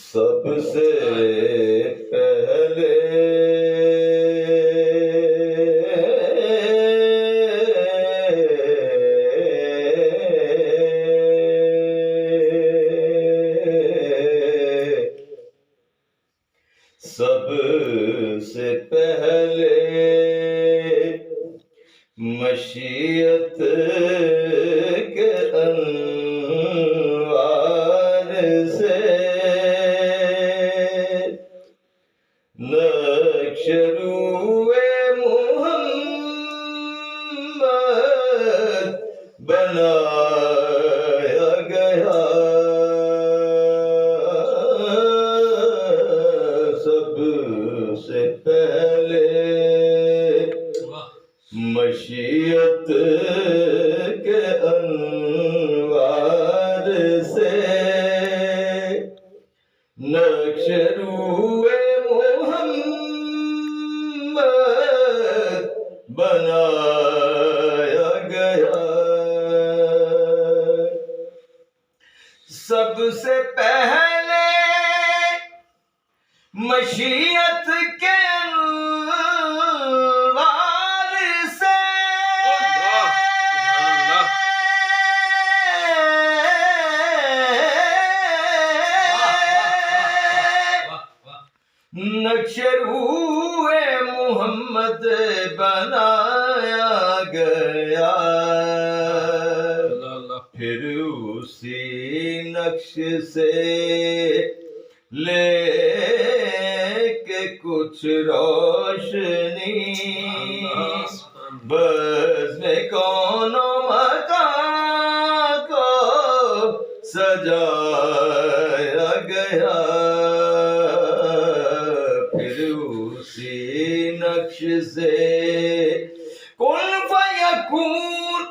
سب سے پہلے سب سے پہلے مشیت کے انوار سے نقش روئے محمد بنایا گیا سب سے پہلے مشیت کے انوار سے نقش روئے محمد بنایا گیا سب سے پہلے مشیت کے انوار سے نقش روئے محمد بنایا گیا پھر اسی نقش سے لے کے کچھ روشنی بزم کون و مکان کو سجایا گیا پھر اسی نقش سے کن فیکون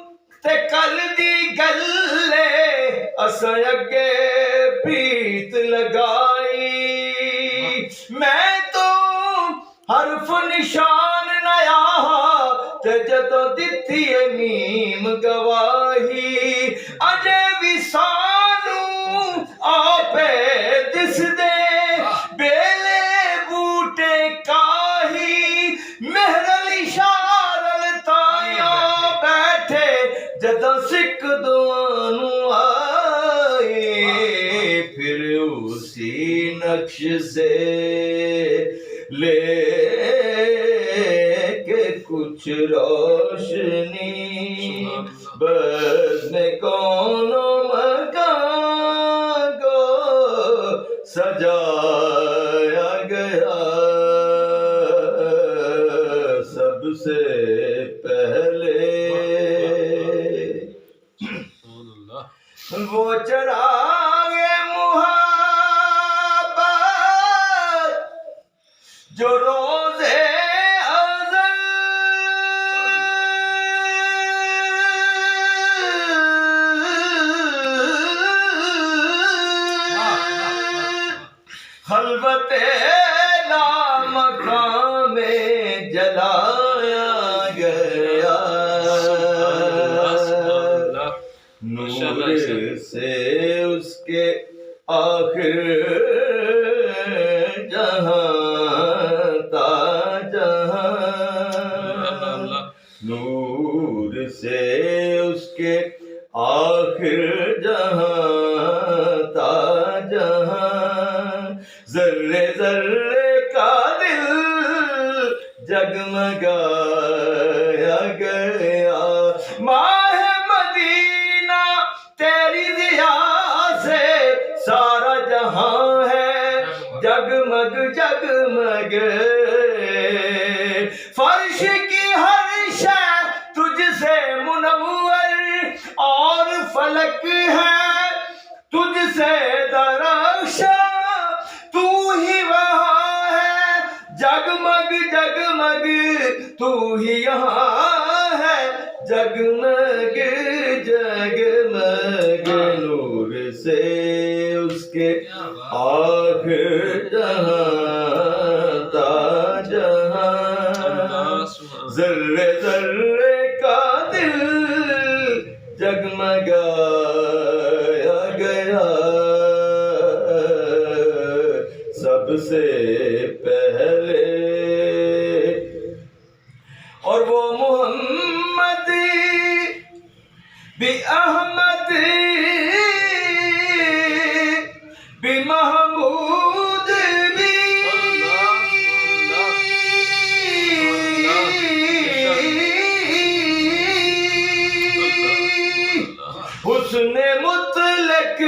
تے کر دی گلے اساں اگے پریت لگائی میں تو حرف نشان نیا تے جدوں دتی ہے نیم گواہی اجے بھی سانوں آپے دس دے بیلے بوٹے کاہی مہر الاشارل تائیاں بیٹھے جدوں سکھ دوانوں آئے پھر اسی نقش سے لے کے کچھ روشنی بزم کون و مکان کو سجایا گیا سب سے پہلے وہ چراغ محبت جو روزے ازل خلوت لامکان میں جلایا گیا نور سے اس کے آخر جہاں تا جہاں نور سے اس کے آخر جہاں تا جہاں ذرے ذرے کا دل جگمگایا گیا ماہ مدینہ تیری ضیا سے سارا جہاں ہے جگمگ جگمگ فرش کی ہر شے تجھ سے منور اور فلک ہے تجھ سے درخشاں تو ہی وہاں ہے جگمگ جگمگ تو ہی یہاں ہے جگمگ جگمگ نور سے اس کے آخر جہاں تا جہاں ذرے ذرے کا دل جگمگایا گیا سب سے پہلے اور وہ محمد بھی احمد بھی محمود بھی حسن مطلق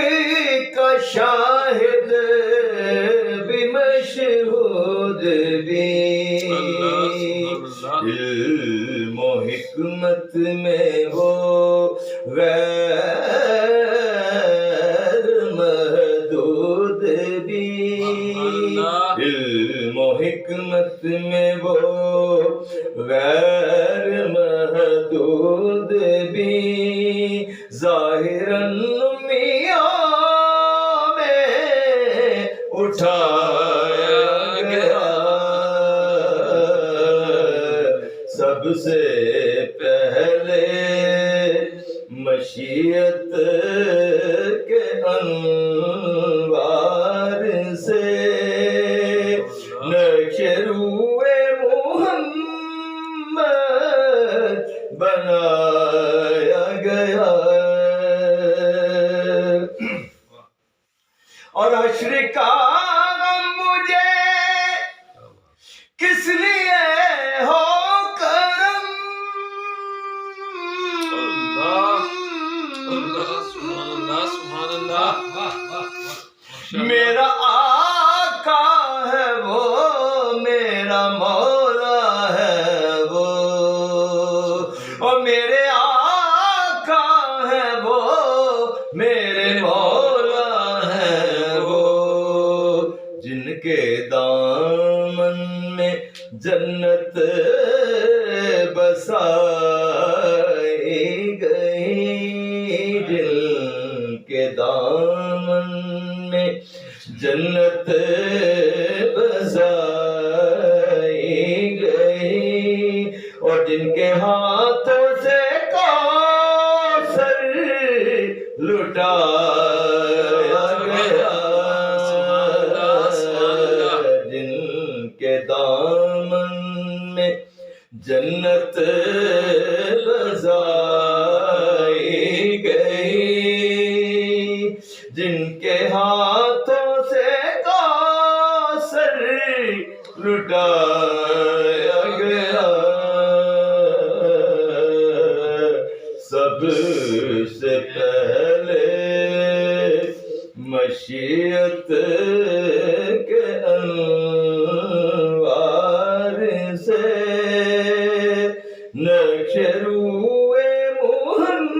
کا شاہد بھی مشہود بھی علم و حکمت میں وہ غیر محدود بھی علم و حکمت میں وہ غیر محدود بھی ظاہراً میاں میں اٹھایا گیا سب سے پہلے مشیت کے انوار سے نقش روئے محمد بنایا گیا اور حشر کا غم مجھے کس لیے ہو کرم میرا آقا ہے وہ میرا مولا ہے وہ اور میرے آقا ہے وہ میرے مولا ہے وہ جن کے دامن میں جنت بسائی گئی جن کے دامن میں جنت بسائی گئی اور جن کے ہاتھوں سے کوثر لٹایا گیا جن کے دامن میں جنت بسائی گئی جن کے ہاتھوں سے کوثر لٹایا گیا سب سے پہلے مشیت کے انوار سے نقش روئے محمد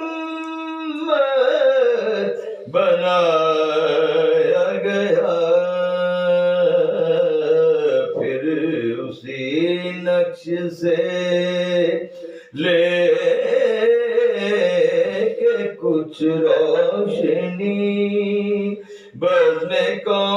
بنایا گیا پھر اسی نقش سے لے کے کچھ روشنی بزم کون